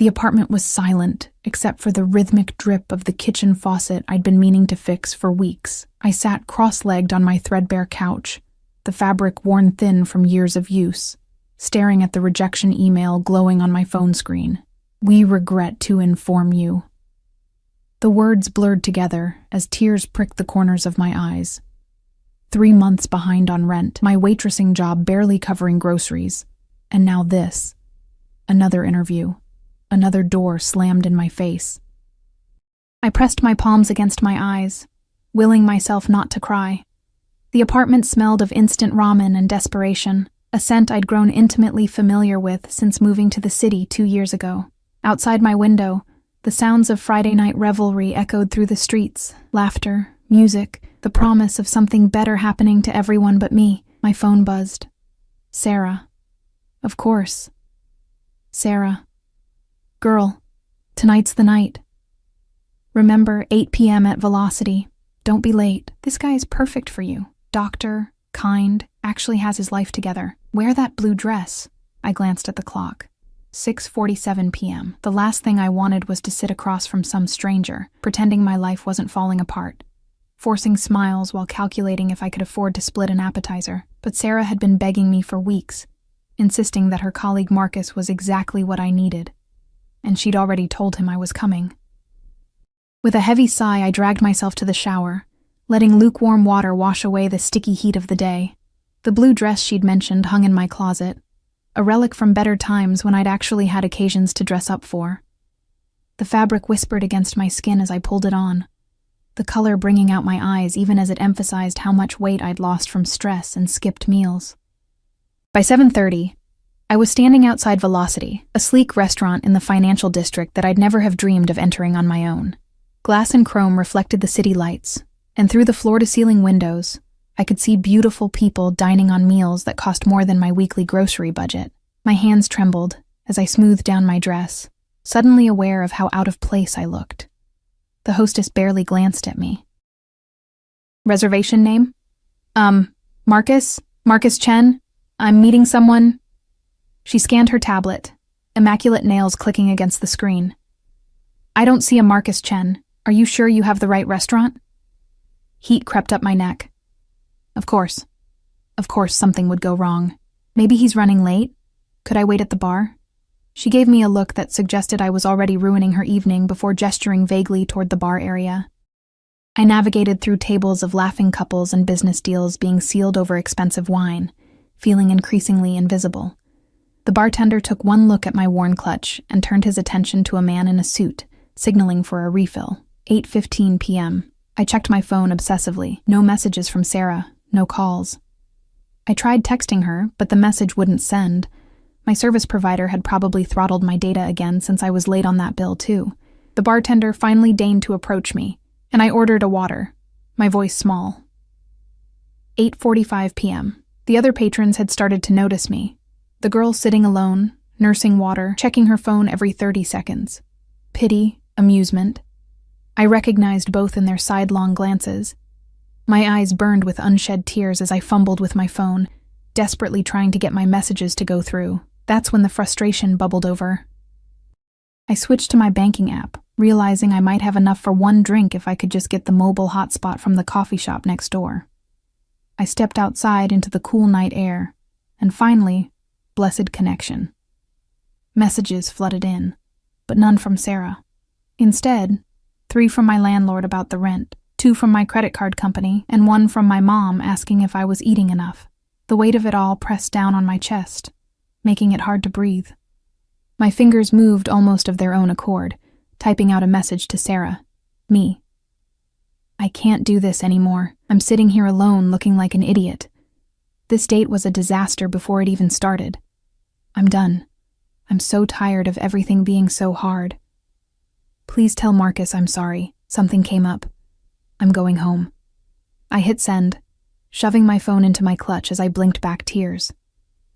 The apartment was silent, except for the rhythmic drip of the kitchen faucet I'd been meaning to fix for weeks. I sat cross-legged on my threadbare couch, the fabric worn thin from years of use, staring at the rejection email glowing on my phone screen. "We regret to inform you." The words blurred together as tears pricked the corners of my eyes. 3 months behind on rent, my waitressing job barely covering groceries, and now this. Another interview. Another door slammed in my face. I pressed my palms against my eyes, willing myself not to cry. The apartment smelled of instant ramen and desperation, a scent I'd grown intimately familiar with since moving to the city 2 years ago. Outside my window, the sounds of Friday night revelry echoed through the streets, laughter, music, the promise of something better happening to everyone but me. My phone buzzed. Sarah. Of course. Sarah. "Girl, tonight's the night. Remember, 8 p.m. at Velocity. Don't be late. This guy is perfect for you. Doctor, kind, actually has his life together. Wear that blue dress." I glanced at the clock. 6:47 p.m. The last thing I wanted was to sit across from some stranger, pretending my life wasn't falling apart, forcing smiles while calculating if I could afford to split an appetizer. But Sarah had been begging me for weeks, insisting that her colleague Marcus was exactly what I needed, and she'd already told him I was coming. With a heavy sigh, I dragged myself to the shower, letting lukewarm water wash away the sticky heat of the day. The blue dress she'd mentioned hung in my closet, a relic from better times when I'd actually had occasions to dress up for. The fabric whispered against my skin as I pulled it on, the color bringing out my eyes even as it emphasized how much weight I'd lost from stress and skipped meals. By 7:30, I was standing outside Velocity, a sleek restaurant in the financial district that I'd never have dreamed of entering on my own. Glass and chrome reflected the city lights, and through the floor-to-ceiling windows, I could see beautiful people dining on meals that cost more than my weekly grocery budget. My hands trembled as I smoothed down my dress, suddenly aware of how out of place I looked. The hostess barely glanced at me. "Reservation name? Marcus Chen. I'm meeting someone." She scanned her tablet, immaculate nails clicking against the screen. "I don't see a Marcus Chen. Are you sure you have the right restaurant?" Heat crept up my neck. Of course something would go wrong. Maybe he's running late? Could I wait at the bar? She gave me a look that suggested I was already ruining her evening before gesturing vaguely toward the bar area. I navigated through tables of laughing couples and business deals being sealed over expensive wine, feeling increasingly invisible. The bartender took one look at my worn clutch and turned his attention to a man in a suit, signaling for a refill. 8:15 p.m. I checked my phone obsessively. No messages from Sarah, no calls. I tried texting her, but the message wouldn't send. My service provider had probably throttled my data again since I was late on that bill too. The bartender finally deigned to approach me, and I ordered a water, my voice small. 8:45 p.m. The other patrons had started to notice me. The girl sitting alone, nursing water, checking her phone every 30 seconds. Pity, amusement. I recognized both in their sidelong glances. My eyes burned with unshed tears as I fumbled with my phone, desperately trying to get my messages to go through. That's when the frustration bubbled over. I switched to my banking app, realizing I might have enough for one drink if I could just get the mobile hotspot from the coffee shop next door. I stepped outside into the cool night air, and finally, blessed connection. Messages flooded in, but none from Sarah. Instead, 3 from my landlord about the rent, 2 from my credit card company, and 1 from my mom asking if I was eating enough. The weight of it all pressed down on my chest, making it hard to breathe. My fingers moved almost of their own accord, typing out a message to Sarah. Me. I can't do this anymore. I'm sitting here alone looking like an idiot. This date was a disaster before it even started. I'm done. I'm so tired of everything being so hard. Please tell Marcus I'm sorry. Something came up. I'm going home. I hit send, shoving my phone into my clutch as I blinked back tears.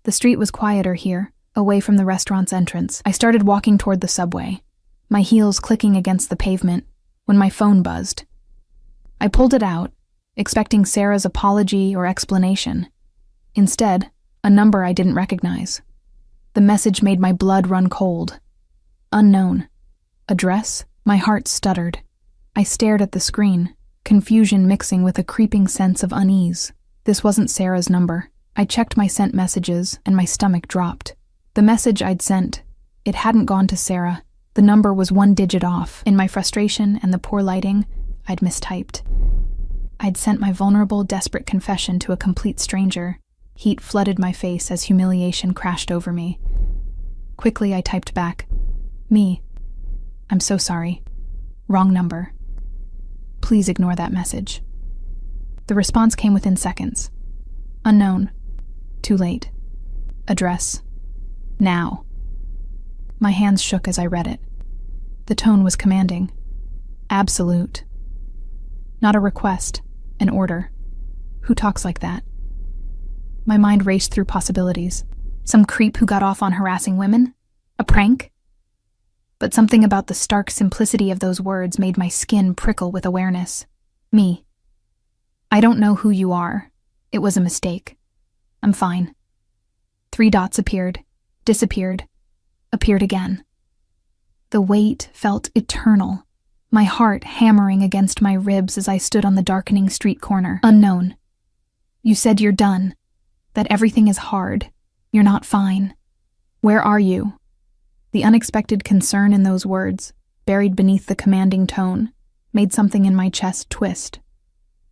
The street was quieter here, away from the restaurant's entrance. I started walking toward the subway, my heels clicking against the pavement, when my phone buzzed. I pulled it out, expecting Sarah's apology or explanation. Instead, a number I didn't recognize. The message made my blood run cold. Unknown. Address? My heart stuttered. I stared at the screen, confusion mixing with a creeping sense of unease. This wasn't Sarah's number. I checked my sent messages, and my stomach dropped. The message I'd sent, it hadn't gone to Sarah. The number was 1 digit off. In my frustration and the poor lighting, I'd mistyped. I'd sent my vulnerable, desperate confession to a complete stranger. Heat flooded my face as humiliation crashed over me. Quickly, I typed back, "Me. I'm so sorry. Wrong number. Please ignore that message." The response came within seconds. Unknown. Too late. Address. Now. My hands shook as I read it. The tone was commanding. Absolute. Not a request, an order. Who talks like that? My mind raced through possibilities. Some creep who got off on harassing women? A prank? But something about the stark simplicity of those words made my skin prickle with awareness. Me. I don't know who you are. It was a mistake. I'm fine. 3 dots appeared, disappeared, appeared again. The weight felt eternal, my heart hammering against my ribs as I stood on the darkening street corner. Unknown. You said you're done, that everything is hard, you're not fine. Where are you? The unexpected concern in those words, buried beneath the commanding tone, made something in my chest twist.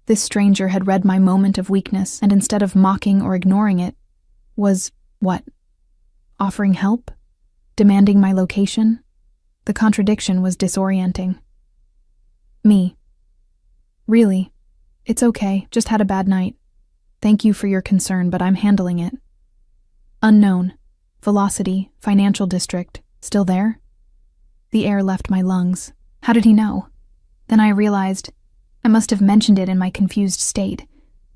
This stranger had read my moment of weakness, and instead of mocking or ignoring it, was, what? Offering help? Demanding my location? The contradiction was disorienting. Me. Really? It's okay, just had a bad night. Thank you for your concern, but I'm handling it. Unknown. Velocity, financial district. Still there? The air left my lungs. How did he know? Then I realized I must have mentioned it in my confused state,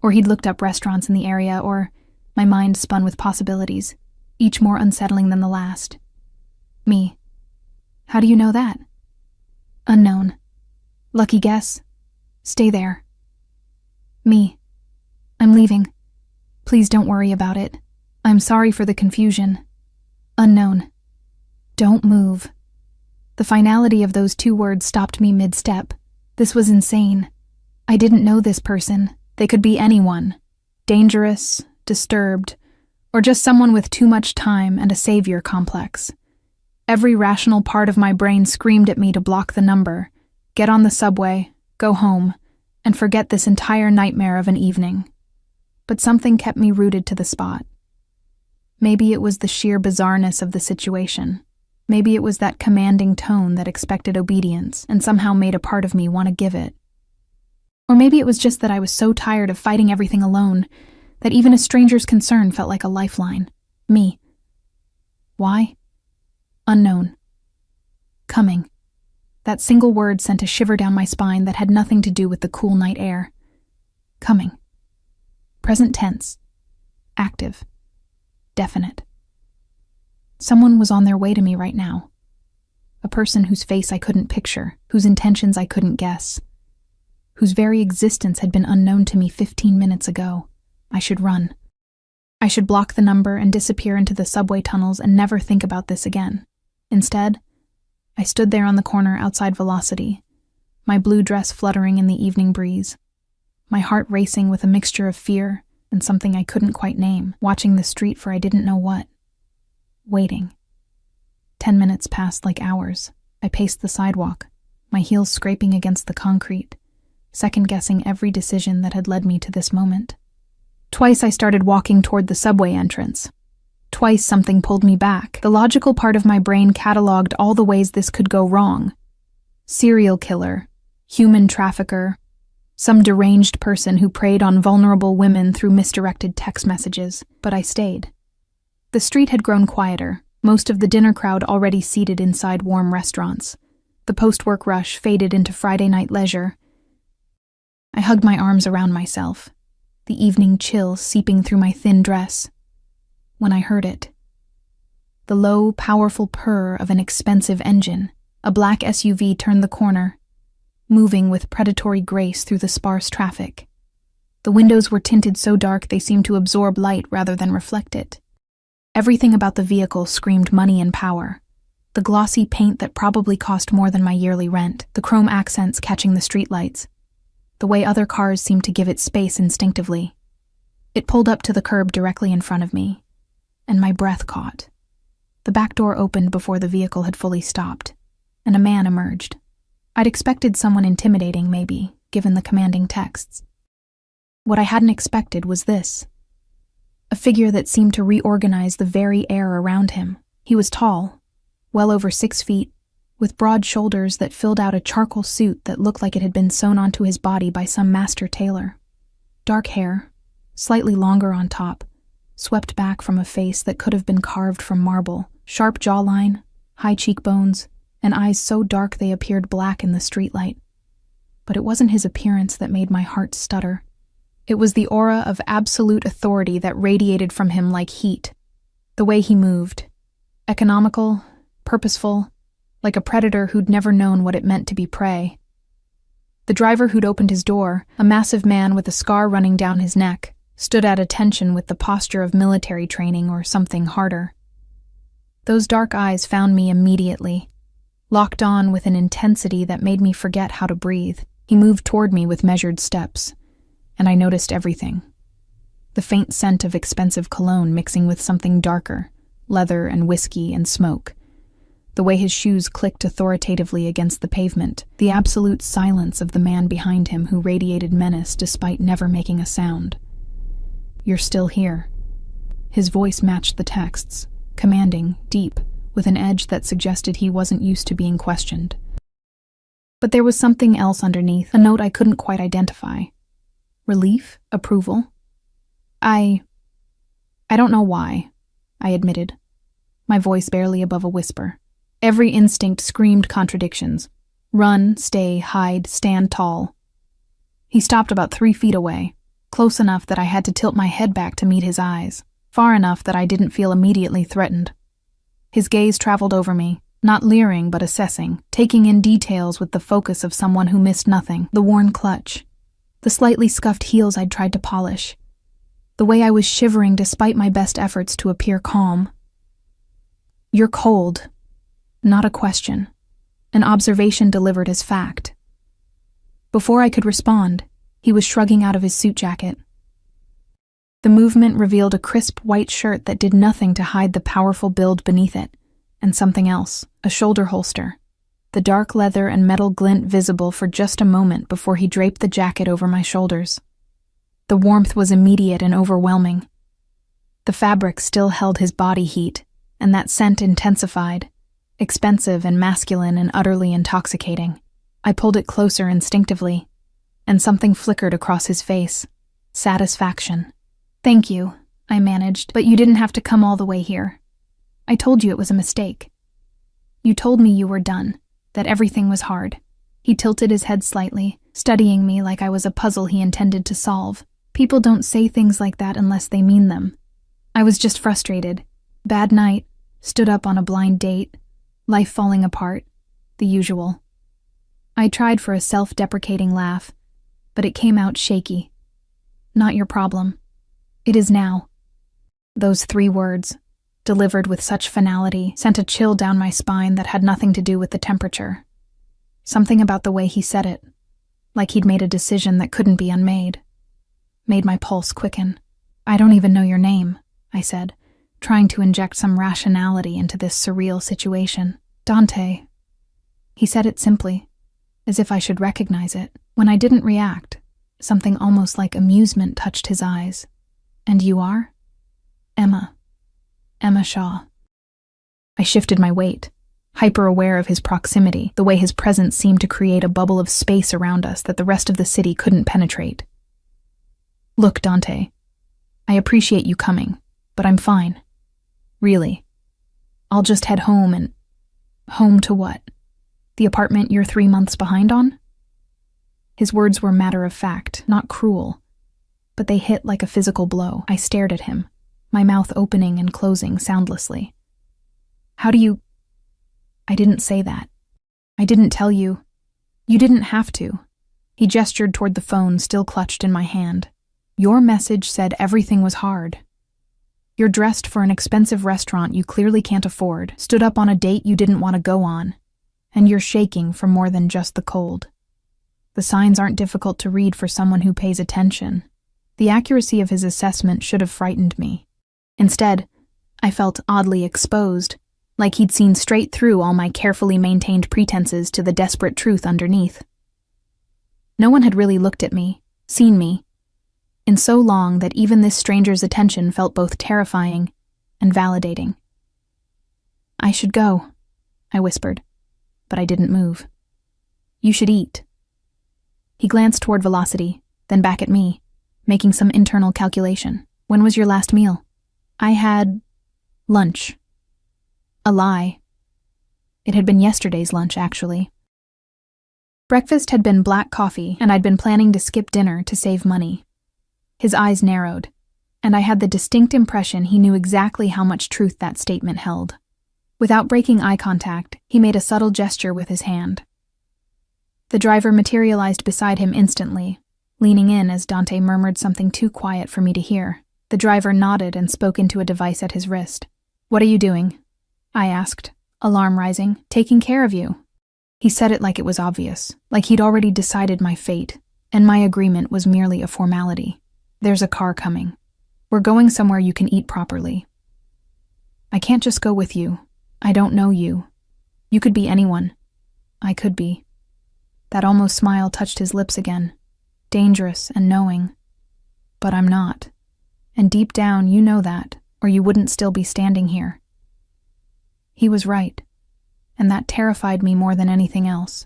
or he'd looked up restaurants in the area, or my mind spun with possibilities, each more unsettling than the last. Me. How do you know that? Unknown. Lucky guess. Stay there. Me. I'm leaving. Please don't worry about it. I'm sorry for the confusion. Unknown. Don't move. The finality of those 2 words stopped me mid-step. This was insane. I didn't know this person. They could be anyone. Dangerous, disturbed, or just someone with too much time and a savior complex. Every rational part of my brain screamed at me to block the number, get on the subway, go home, and forget this entire nightmare of an evening. But something kept me rooted to the spot. Maybe it was the sheer bizarreness of the situation. Maybe it was that commanding tone that expected obedience and somehow made a part of me want to give it. Or maybe it was just that I was so tired of fighting everything alone that even a stranger's concern felt like a lifeline. Me. Why? Unknown. Coming. That single word sent a shiver down my spine that had nothing to do with the cool night air. Coming. Present tense. Active. Definite. Someone was on their way to me right now. A person whose face I couldn't picture, whose intentions I couldn't guess, whose very existence had been unknown to me 15 minutes ago. I should run. I should block the number and disappear into the subway tunnels and never think about this again. Instead, I stood there on the corner outside Velocity, my blue dress fluttering in the evening breeze, my heart racing with a mixture of fear and something I couldn't quite name, watching the street for I didn't know what. Waiting. 10 minutes passed like hours. I paced the sidewalk, my heels scraping against the concrete, second-guessing every decision that had led me to this moment. Twice I started walking toward the subway entrance. Twice something pulled me back. The logical part of my brain cataloged all the ways this could go wrong. Serial killer, human trafficker, some deranged person who preyed on vulnerable women through misdirected text messages. But I stayed. The street had grown quieter, most of the dinner crowd already seated inside warm restaurants. The post-work rush faded into Friday night leisure. I hugged my arms around myself, the evening chill seeping through my thin dress. When I heard it. The low, powerful purr of an expensive engine, a black SUV turned the corner, moving with predatory grace through the sparse traffic. The windows were tinted so dark they seemed to absorb light rather than reflect it. Everything about the vehicle screamed money and power. the glossy paint that probably cost more than my yearly rent, the chrome accents catching the streetlights, the way other cars seemed to give it space instinctively. It pulled up to the curb directly in front of me, and my breath caught. The back door opened before the vehicle had fully stopped, and a man emerged. I'd expected someone intimidating, maybe, given the commanding texts. What I hadn't expected was this. A figure that seemed to reorganize the very air around him. He was tall, well over 6 feet, with broad shoulders that filled out a charcoal suit that looked like it had been sewn onto his body by some master tailor. Dark hair, slightly longer on top, swept back from a face that could have been carved from marble, sharp jawline, high cheekbones, and eyes so dark they appeared black in the streetlight. But it wasn't his appearance that made my heart stutter. It was the aura of absolute authority that radiated from him like heat. The way he moved. Economical, purposeful, like a predator who'd never known what it meant to be prey. The driver who'd opened his door, a massive man with a scar running down his neck, stood at attention with the posture of military training or something harder. Those dark eyes found me immediately, locked on with an intensity that made me forget how to breathe. He moved toward me with measured steps, and I noticed everything. The faint scent of expensive cologne mixing with something darker, leather and whiskey and smoke. The way his shoes clicked authoritatively against the pavement, the absolute silence of the man behind him who radiated menace despite never making a sound. "You're still here." His voice matched the texts, commanding, deep, with an edge that suggested he wasn't used to being questioned. But there was something else underneath, a note I couldn't quite identify. Relief? Approval? I don't know why, I admitted, my voice barely above a whisper. Every instinct screamed contradictions. Run, stay, hide, stand tall. He stopped about 3 feet away, close enough that I had to tilt my head back to meet his eyes, far enough that I didn't feel immediately threatened. His gaze traveled over me, not leering but assessing, taking in details with the focus of someone who missed nothing. The worn clutch, the slightly scuffed heels I'd tried to polish, the way I was shivering despite my best efforts to appear calm. "You're cold." Not a question, an observation delivered as fact. Before I could respond, he was shrugging out of his suit jacket. The movement revealed a crisp white shirt that did nothing to hide the powerful build beneath it, and something else, a shoulder holster, the dark leather and metal glint visible for just a moment before he draped the jacket over my shoulders. The warmth was immediate and overwhelming. The fabric still held his body heat, and that scent intensified, expensive and masculine and utterly intoxicating. I pulled it closer instinctively, and something flickered across his face. Satisfaction. "Thank you," I managed, "but you didn't have to come all the way here. I told you it was a mistake. You told me you were done, that everything was hard." He tilted his head slightly, studying me like I was a puzzle he intended to solve. People don't say things like that unless they mean them. I was just frustrated. Bad night, stood up on a blind date, life falling apart, the usual. I tried for a self-deprecating laugh, but it came out shaky. "Not your problem. It is now." Those 3 words, delivered with such finality, sent a chill down my spine that had nothing to do with the temperature. Something about the way he said it, like he'd made a decision that couldn't be unmade, made my pulse quicken. "I don't even know your name," I said, trying to inject some rationality into this surreal situation. "Dante." He said it simply, as if I should recognize it. When I didn't react, something almost like amusement touched his eyes. "And you are?" "Emma. Emma Shaw." I shifted my weight, hyper-aware of his proximity, the way his presence seemed to create a bubble of space around us that the rest of the city couldn't penetrate. "Look, Dante, I appreciate you coming, but I'm fine. Really. I'll just head home and..." "Home to what? The apartment you're 3 months behind on?" His words were matter of fact, not cruel, but they hit like a physical blow. I stared at him, my mouth opening and closing soundlessly. "How do you..." "I didn't say that. I didn't tell you. You didn't have to." He gestured toward the phone still clutched in my hand. "Your message said everything was hard." You're dressed for an expensive restaurant you clearly can't afford, stood up on a date you didn't want to go on, and you're shaking from more than just the cold. The signs aren't difficult to read for someone who pays attention. The accuracy of his assessment should have frightened me. Instead, I felt oddly exposed, like he'd seen straight through all my carefully maintained pretenses to the desperate truth underneath. No one had really looked at me, seen me, in so long that even this stranger's attention felt both terrifying and validating. "I should go," I whispered, but I didn't move. "You should eat." He glanced toward Velocity, then back at me, making some internal calculation. "When was your last meal?" "I had lunch." A lie. It had been yesterday's lunch, actually. Breakfast had been black coffee, and I'd been planning to skip dinner to save money. His eyes narrowed, and I had the distinct impression he knew exactly how much truth that statement held. Without breaking eye contact, he made a subtle gesture with his hand. The driver materialized beside him instantly, leaning in as Dante murmured something too quiet for me to hear. The driver nodded and spoke into a device at his wrist. "What are you doing?" I asked, alarm rising. "Taking care of you." He said it like it was obvious, like he'd already decided my fate, and my agreement was merely a formality. "There's a car coming. We're going somewhere you can eat properly." "I can't just go with you. I don't know you. You could be anyone." I could be. That almost smile touched his lips again, dangerous and knowing. But I'm not. And deep down, you know that, or you wouldn't still be standing here. He was right, and that terrified me more than anything else.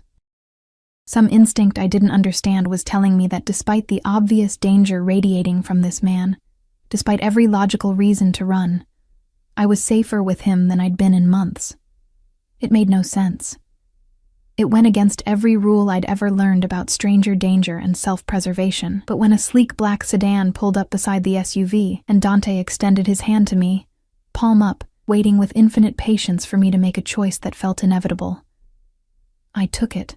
Some instinct I didn't understand was telling me that despite the obvious danger radiating from this man, despite every logical reason to run, I was safer with him than I'd been in months. It made no sense. It went against every rule I'd ever learned about stranger danger and self-preservation, but when a sleek black sedan pulled up beside the SUV and Dante extended his hand to me, palm up, waiting with infinite patience for me to make a choice that felt inevitable, I took it.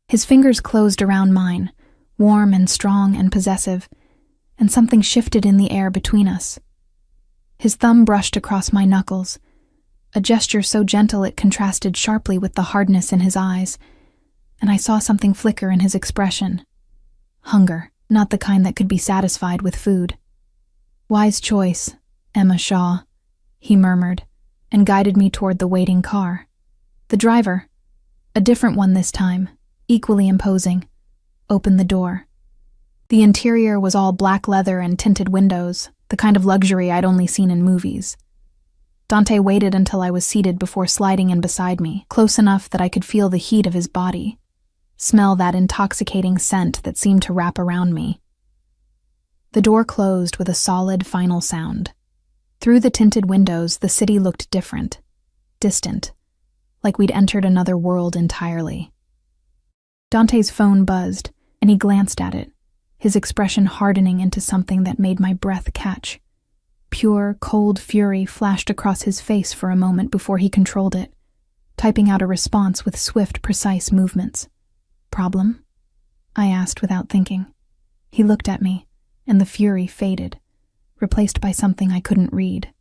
His fingers closed around mine, warm and strong and possessive, and something shifted in the air between us. His thumb brushed across my knuckles, a gesture so gentle it contrasted sharply with the hardness in his eyes, and I saw something flicker in his expression. Hunger, not the kind that could be satisfied with food. "Wise choice, Emma Shaw," he murmured, and guided me toward the waiting car. The driver, a different one this time, equally imposing, opened the door. The interior was all black leather and tinted windows, the kind of luxury I'd only seen in movies. Dante waited until I was seated before sliding in beside me, close enough that I could feel the heat of his body, smell that intoxicating scent that seemed to wrap around me. The door closed with a solid final sound. Through the tinted windows, the city looked different, distant, like we'd entered another world entirely. Dante's phone buzzed, and he glanced at it, his expression hardening into something that made my breath catch. Pure, cold fury flashed across his face for a moment before he controlled it, typing out a response with swift, precise movements. "Problem?" I asked without thinking. He looked at me, and the fury faded, replaced by something I couldn't read.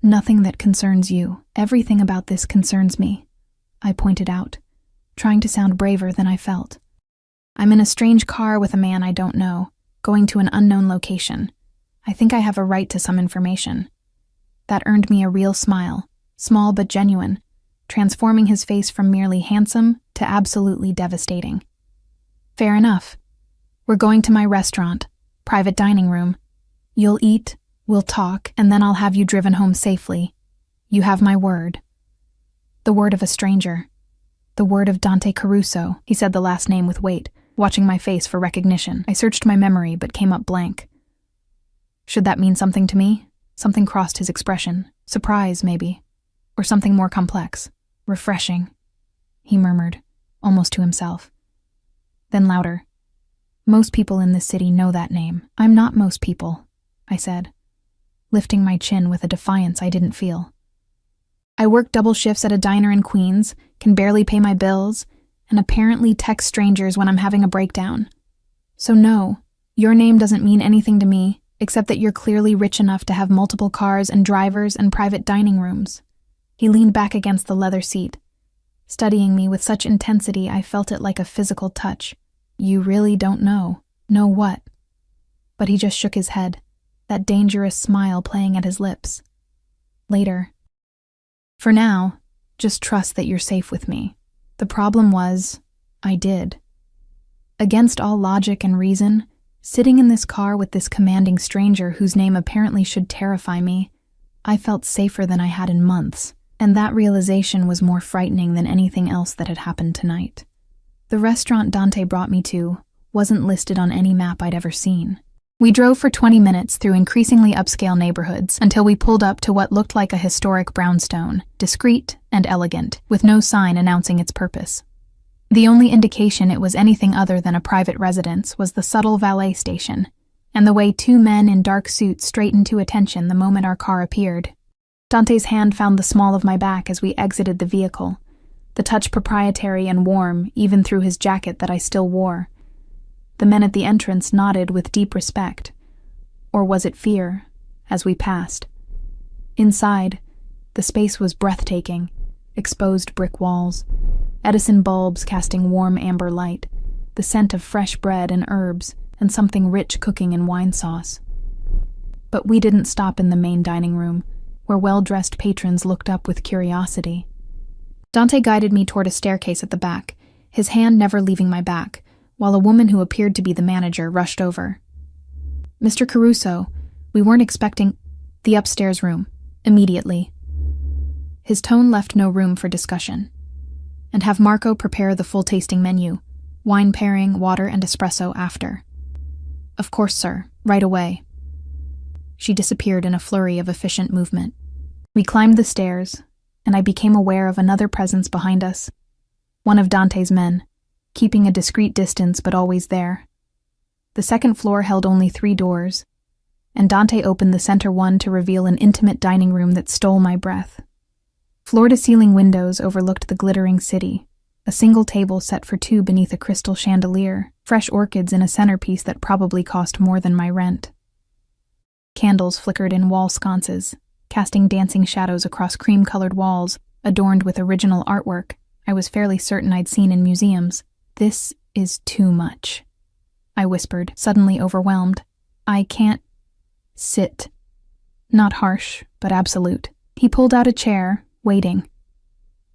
"Nothing that concerns you. Everything about this concerns me," I pointed out, trying to sound braver than I felt. "I'm in a strange car with a man I don't know, going to an unknown location. I think I have a right to some information." That earned me a real smile, small but genuine, transforming his face from merely handsome to absolutely devastating. "Fair enough. We're going to my restaurant, private dining room. You'll eat, we'll talk, and then I'll have you driven home safely. You have my word." The word of a stranger. The word of Dante Caruso. He said the last name with weight, watching my face for recognition. I searched my memory but came up blank. Should that mean something to me? Something crossed his expression. Surprise, maybe. Or something more complex. "Refreshing," he murmured, almost to himself. Then louder. "Most people in this city know that name." "I'm not most people," I said, lifting my chin with a defiance I didn't feel. "I work double shifts at a diner in Queens, can barely pay my bills, and apparently text strangers when I'm having a breakdown. So no, your name doesn't mean anything to me, except that you're clearly rich enough to have multiple cars and drivers and private dining rooms." He leaned back against the leather seat, studying me with such intensity I felt it like a physical touch. "You really don't know." "Know what?" But he just shook his head, that dangerous smile playing at his lips. "Later. For now, just trust that you're safe with me." The problem was, I did. Against all logic and reason, sitting in this car with this commanding stranger whose name apparently should terrify me, I felt safer than I had in months, and that realization was more frightening than anything else that had happened tonight. The restaurant Dante brought me to wasn't listed on any map I'd ever seen. We drove for 20 minutes through increasingly upscale neighborhoods until we pulled up to what looked like a historic brownstone, discreet and elegant, with no sign announcing its purpose. The only indication it was anything other than a private residence was the subtle valet station, and the way two men in dark suits straightened to attention the moment our car appeared. Dante's hand found the small of my back as we exited the vehicle, the touch proprietary and warm even through his jacket that I still wore. The men at the entrance nodded with deep respect, or was it fear, as we passed. Inside, the space was breathtaking. Exposed brick walls, Edison bulbs casting warm amber light, the scent of fresh bread and herbs, and something rich cooking in wine sauce. But we didn't stop in the main dining room, where well-dressed patrons looked up with curiosity. Dante guided me toward a staircase at the back, his hand never leaving my back, while a woman who appeared to be the manager rushed over. "Mr. Caruso, we weren't expecting—" "The upstairs room, immediately." His tone left no room for discussion. "And have Marco prepare the full tasting menu, wine pairing, water, and espresso after." "Of course, sir, right away." She disappeared in a flurry of efficient movement. We climbed the stairs, and I became aware of another presence behind us. One of Dante's men, keeping a discreet distance but always there. The second floor held only 3 doors, and Dante opened the center one to reveal an intimate dining room that stole my breath. Floor-to-ceiling windows overlooked the glittering city, a single table set for 2 beneath a crystal chandelier, fresh orchids in a centerpiece that probably cost more than my rent. Candles flickered in wall sconces, casting dancing shadows across cream-colored walls adorned with original artwork I was fairly certain I'd seen in museums. "This is too much," I whispered, suddenly overwhelmed. "I can't sit." Not harsh, but absolute. He pulled out a chair, waiting.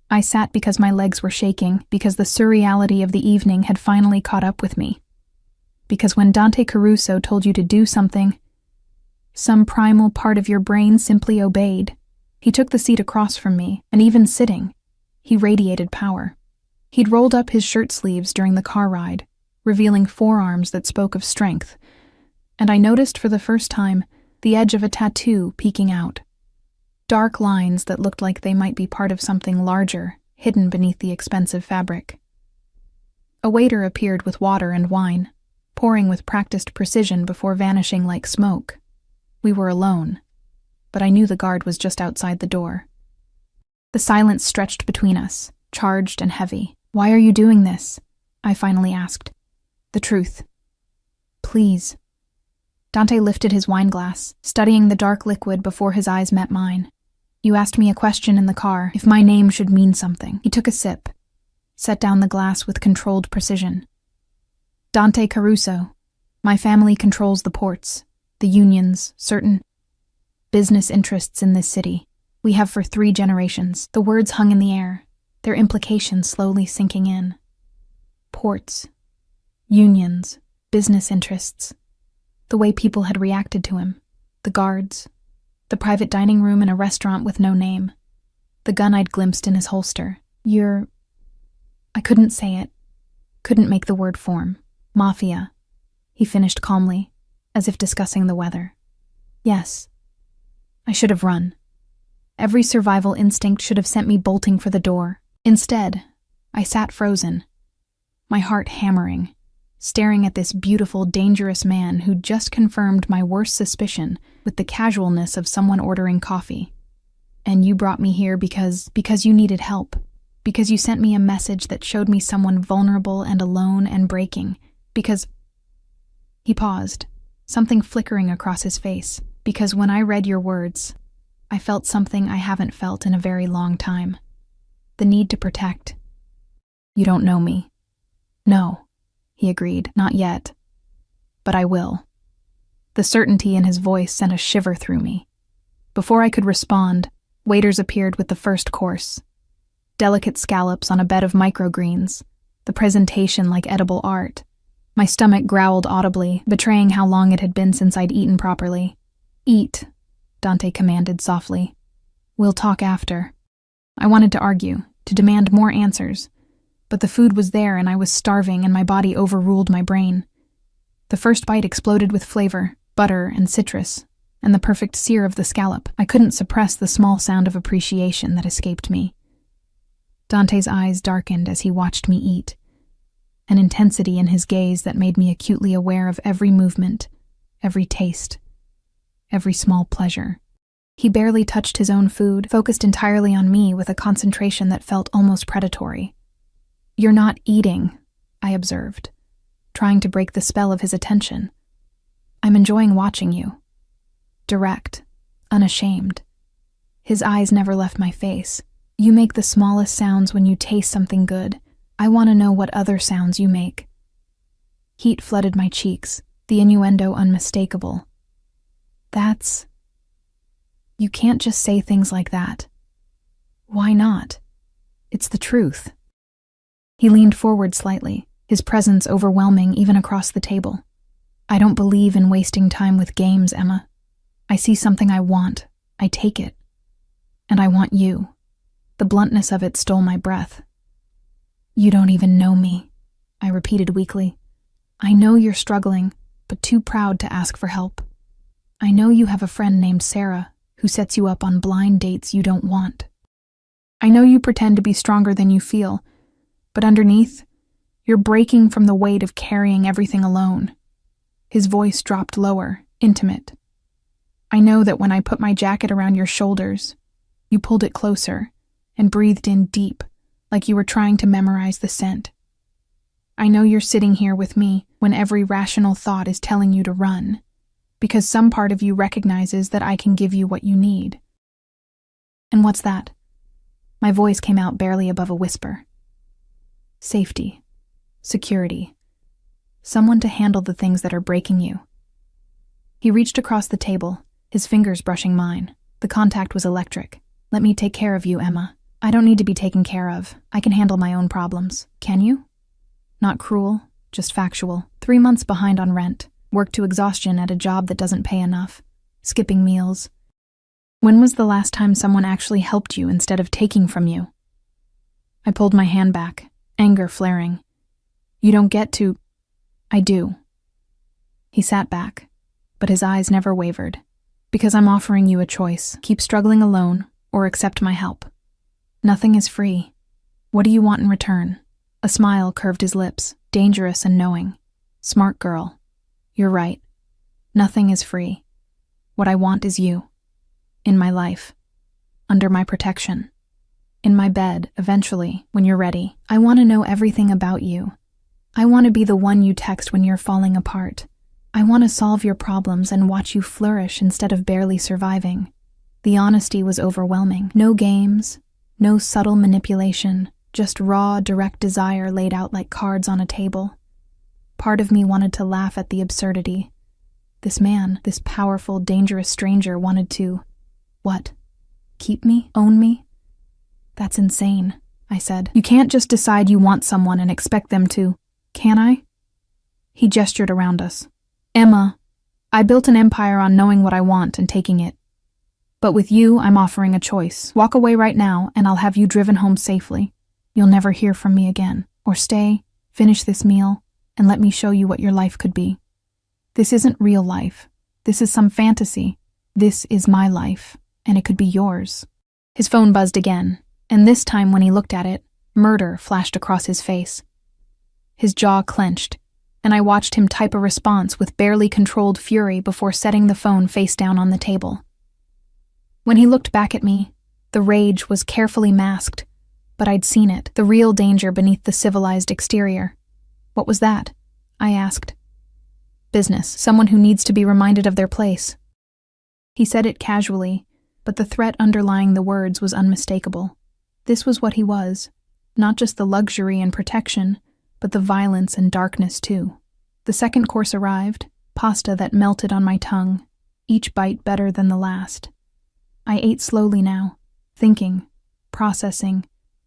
I sat because my legs were shaking, because the surreality of the evening had finally caught up with me. Because when Dante Caruso told you to do something, some primal part of your brain simply obeyed. He took the seat across from me, and even sitting, he radiated power. He'd rolled up his shirt sleeves during the car ride, revealing forearms that spoke of strength, and I noticed for the first time the edge of a tattoo peeking out. Dark lines that looked like they might be part of something larger, hidden beneath the expensive fabric. A waiter appeared with water and wine, pouring with practiced precision before vanishing like smoke. We were alone, but I knew the guard was just outside the door. The silence stretched between us, charged and heavy. "Why are you doing this?" I finally asked. "The truth." "Please." Dante lifted his wineglass, studying the dark liquid before his eyes met mine. "You asked me a question in the car, if my name should mean something." He took a sip, set down the glass with controlled precision. "Dante Caruso. My family controls the ports, the unions, certain business interests in this city. We have for 3 generations." The words hung in the air, their implications slowly sinking in. Ports, unions, business interests. The way people had reacted to him, the guards, the private dining room in a restaurant with no name, the gun I'd glimpsed in his holster. I couldn't say it, couldn't make the word form. "Mafia," he finished calmly, as if discussing the weather. "Yes." I should have run. Every survival instinct should have sent me bolting for the door. Instead, I sat frozen, my heart hammering, staring at this beautiful, dangerous man who'd just confirmed my worst suspicion with the casualness of someone ordering coffee. "And you brought me here because you needed help, because you sent me a message that showed me someone vulnerable and alone and breaking, because—" He paused, something flickering across his face, because when I read your words, I felt something I haven't felt in a very long time. The need to protect. You don't know me. No, he agreed, not yet. But I will. The certainty in his voice sent a shiver through me. Before I could respond, waiters appeared with the first course. Delicate scallops on a bed of microgreens, the presentation like edible art. My stomach growled audibly, betraying how long it had been since I'd eaten properly. Eat, Dante commanded softly. We'll talk after. I wanted to argue, to demand more answers, but the food was there and I was starving and my body overruled my brain. The first bite exploded with flavor, butter and citrus, and the perfect sear of the scallop. I couldn't suppress the small sound of appreciation that escaped me. Dante's eyes darkened as he watched me eat, an intensity in his gaze that made me acutely aware of every movement, every taste, every small pleasure. He barely touched his own food, focused entirely on me with a concentration that felt almost predatory. You're not eating, I observed, trying to break the spell of his attention. I'm enjoying watching you. Direct, unashamed. His eyes never left my face. You make the smallest sounds when you taste something good. I want to know what other sounds you make. Heat flooded my cheeks, the innuendo unmistakable. That's... You can't just say things like that. Why not? It's the truth. He leaned forward slightly, his presence overwhelming even across the table. I don't believe in wasting time with games, Emma. I see something I want, I take it. And I want you. The bluntness of it stole my breath. You don't even know me, I repeated weakly. I know you're struggling, but too proud to ask for help. I know you have a friend named Sarah who sets you up on blind dates you don't want. I know you pretend to be stronger than you feel, but underneath, you're breaking from the weight of carrying everything alone. His voice dropped lower, intimate. I know that when I put my jacket around your shoulders, you pulled it closer and breathed in deep, like you were trying to memorize the scent. I know you're sitting here with me when every rational thought is telling you to run, because some part of you recognizes that I can give you what you need. And what's that? My voice came out barely above a whisper. Safety. Security. Someone to handle the things that are breaking you. He reached across the table, his fingers brushing mine. The contact was electric. Let me take care of you, Emma. I don't need to be taken care of. I can handle my own problems. Can you? Not cruel, just factual. 3 months behind on rent. Work to exhaustion at a job that doesn't pay enough. Skipping meals. When was the last time someone actually helped you instead of taking from you? I pulled my hand back, anger flaring. You don't get to... I do. He sat back, but his eyes never wavered. Because I'm offering you a choice. Keep struggling alone, or accept my help. Nothing is free. What do you want in return? A smile curved his lips, dangerous and knowing. Smart girl. You're right. Nothing is free. What I want is you. In my life. Under my protection. In my bed, eventually, when you're ready. I want to know everything about you. I want to be the one you text when you're falling apart. I want to solve your problems and watch you flourish instead of barely surviving. The honesty was overwhelming. No games, no subtle manipulation, just raw, direct desire laid out like cards on a table. Part of me wanted to laugh at the absurdity. This man, this powerful, dangerous stranger wanted to... What? Keep me? Own me? That's insane, I said. You can't just decide you want someone and expect them to... Can I? He gestured around us. Emma, I built an empire on knowing what I want and taking it. But with you, I'm offering a choice. Walk away right now, and I'll have you driven home safely. You'll never hear from me again. Or stay, finish this meal, and let me show you what your life could be. This isn't real life. This is some fantasy. This is my life, and it could be yours. His phone buzzed again, and this time when he looked at it, murder flashed across his face. His jaw clenched, and I watched him type a response with barely controlled fury before setting the phone face down on the table. When he looked back at me, the rage was carefully masked, but I'd seen it, the real danger beneath the civilized exterior. What was that? I asked. Business. Someone who needs to be reminded of their place. He said it casually, but the threat underlying the words was unmistakable. This was what he was. Not just the luxury and protection, but the violence and darkness too. The second course arrived, pasta that melted on my tongue, each bite better than the last. I ate slowly now, thinking, processing,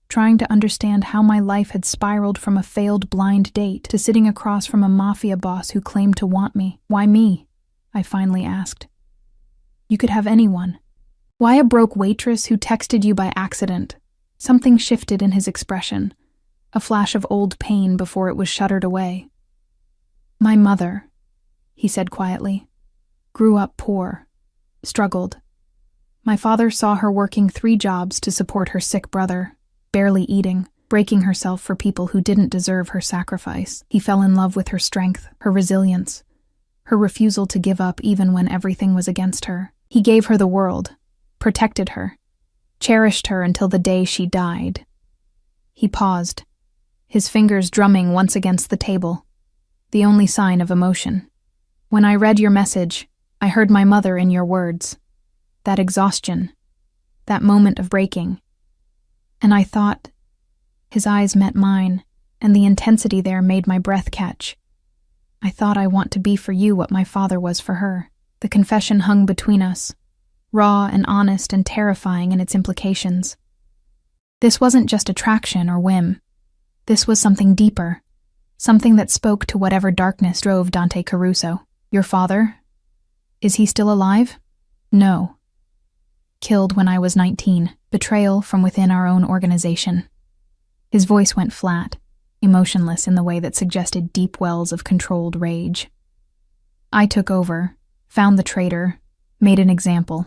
trying to understand how my life had spiraled from a failed blind date to sitting across from a mafia boss who claimed to want me. Why me? I finally asked. You could have anyone. Why a broke waitress who texted you by accident? Something shifted in his expression, a flash of old pain before it was shuttered away. My mother, he said quietly, grew up poor, struggled. My father saw her working 3 jobs to support her sick brother, barely eating, breaking herself for people who didn't deserve her sacrifice. He fell in love with her strength, her resilience, her refusal to give up even when everything was against her. He gave her the world, protected her, cherished her until the day she died. He paused, his fingers drumming once against the table, the only sign of emotion. When I read your message, I heard my mother in your words. That exhaustion, that moment of breaking. And I thought, his eyes met mine, and the intensity there made my breath catch. I thought I want to be for you what my father was for her. The confession hung between us, raw and honest and terrifying in its implications. This wasn't just attraction or whim. This was something deeper, something that spoke to whatever darkness drove Dante Caruso. Your father? Is he still alive? No. Killed when I was 19, betrayal from within our own organization. His voice went flat, emotionless in the way that suggested deep wells of controlled rage. I took over, found the traitor, made an example.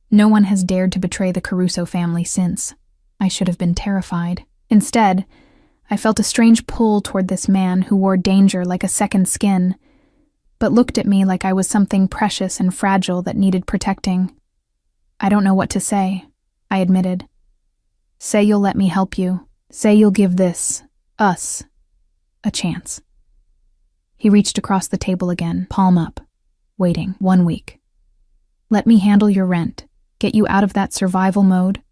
No one has dared to betray the Caruso family since. I should have been terrified. Instead, I felt a strange pull toward this man who wore danger like a second skin, but looked at me like I was something precious and fragile that needed protecting. I don't know what to say, I admitted. Say you'll let me help you. Say you'll give us, a chance. He reached across the table again, palm up, waiting. 1 week. Let me handle your rent, get you out of that survival mode,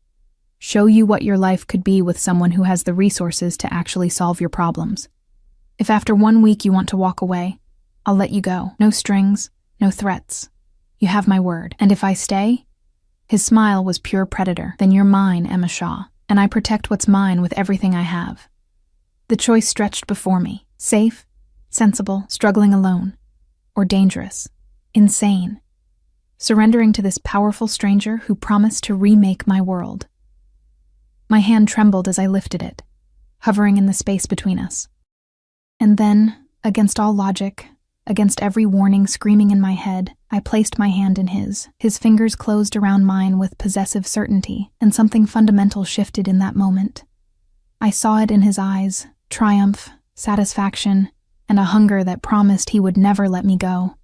show you what your life could be with someone who has the resources to actually solve your problems. If after 1 week you want to walk away, I'll let you go. No strings, no threats. You have my word. And if I stay? His smile was pure predator. Then you're mine, Emma Shaw, and I protect what's mine with everything I have. The choice stretched before me. Safe, sensible, struggling alone, or dangerous, insane. Surrendering to this powerful stranger who promised to remake my world. My hand trembled as I lifted it, hovering in the space between us. And then, against all logic, against every warning screaming in my head, I placed my hand in his. His fingers closed around mine with possessive certainty, and something fundamental shifted in that moment. I saw it in his eyes, triumph, satisfaction, and a hunger that promised he would never let me go.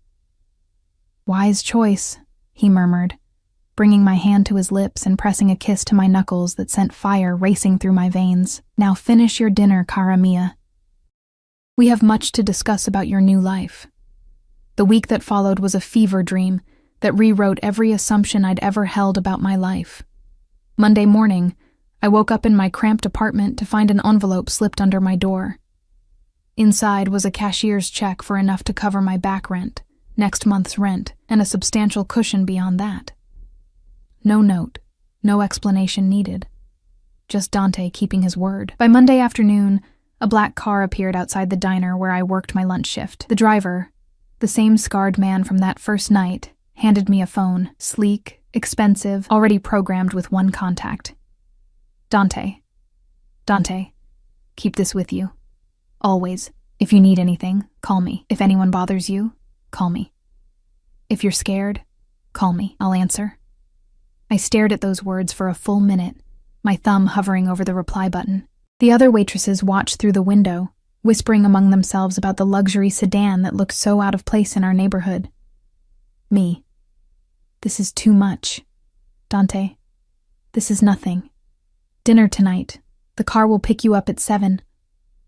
Wise choice, he murmured, bringing my hand to his lips and pressing a kiss to my knuckles that sent fire racing through my veins. Now finish your dinner, cara mia. We have much to discuss about your new life. The week that followed was a fever dream that rewrote every assumption I'd ever held about my life. Monday morning, I woke up in my cramped apartment to find an envelope slipped under my door. Inside was a cashier's check for enough to cover my back rent, next month's rent, and a substantial cushion beyond that. No note, no explanation needed. Just Dante keeping his word. By Monday afternoon, a black car appeared outside the diner where I worked my lunch shift. The driver, the same scarred man from that first night, handed me a phone, sleek, expensive, already programmed with one contact. Dante, keep this with you. Always. If you need anything, call me. If anyone bothers you, call me. If you're scared, call me. I'll answer. I stared at those words for a full minute, my thumb hovering over the reply button. The other waitresses watched through the window, whispering among themselves about the luxury sedan that looked so out of place in our neighborhood. Me. This is too much. Dante, this is nothing. Dinner tonight. The car will pick you up at 7.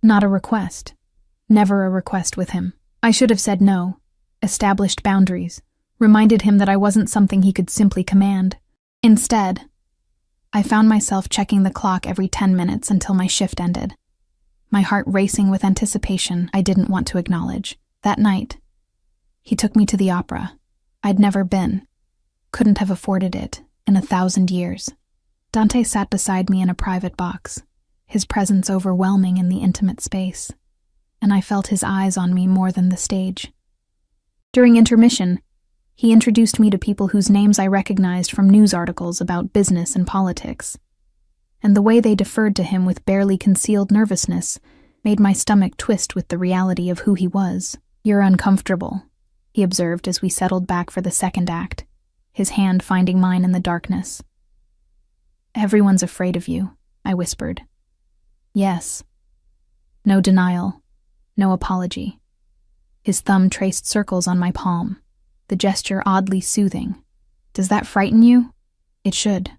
Not a request. Never a request with him. I should have said no, established boundaries, reminded him that I wasn't something he could simply command. Instead, I found myself checking the clock every 10 minutes until my shift ended, my heart racing with anticipation I didn't want to acknowledge. That night, he took me to the opera. I'd never been, couldn't have afforded it in 1,000 years. Dante sat beside me in a private box, his presence overwhelming in the intimate space, and I felt his eyes on me more than the stage. During intermission, he introduced me to people whose names I recognized from news articles about business and politics, and the way they deferred to him with barely concealed nervousness made my stomach twist with the reality of who he was. "You're uncomfortable," he observed as we settled back for the second act, his hand finding mine in the darkness. "Everyone's afraid of you," I whispered. "Yes." No denial, no apology. His thumb traced circles on my palm, the gesture oddly soothing. "Does that frighten you?" "It should.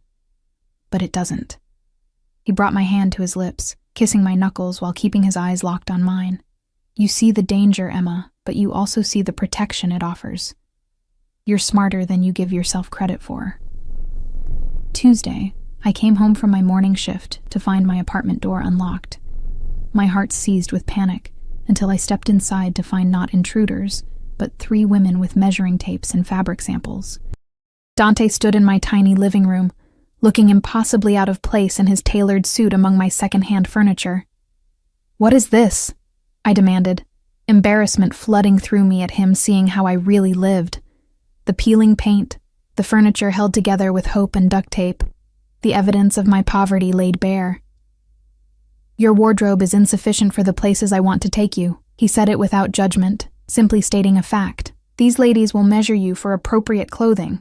But it doesn't." He brought my hand to his lips, kissing my knuckles while keeping his eyes locked on mine. "You see the danger, Emma, but you also see the protection it offers. You're smarter than you give yourself credit for." Tuesday, I came home from my morning shift to find my apartment door unlocked. My heart seized with panic until I stepped inside to find not intruders, but 3 women with measuring tapes and fabric samples. Dante stood in my tiny living room, looking impossibly out of place in his tailored suit among my second-hand furniture. "What is this?" I demanded, embarrassment flooding through me at him seeing how I really lived. The peeling paint, the furniture held together with hope and duct tape, the evidence of my poverty laid bare. "Your wardrobe is insufficient for the places I want to take you," he said it without judgment, simply stating a fact. "These ladies will measure you for appropriate clothing,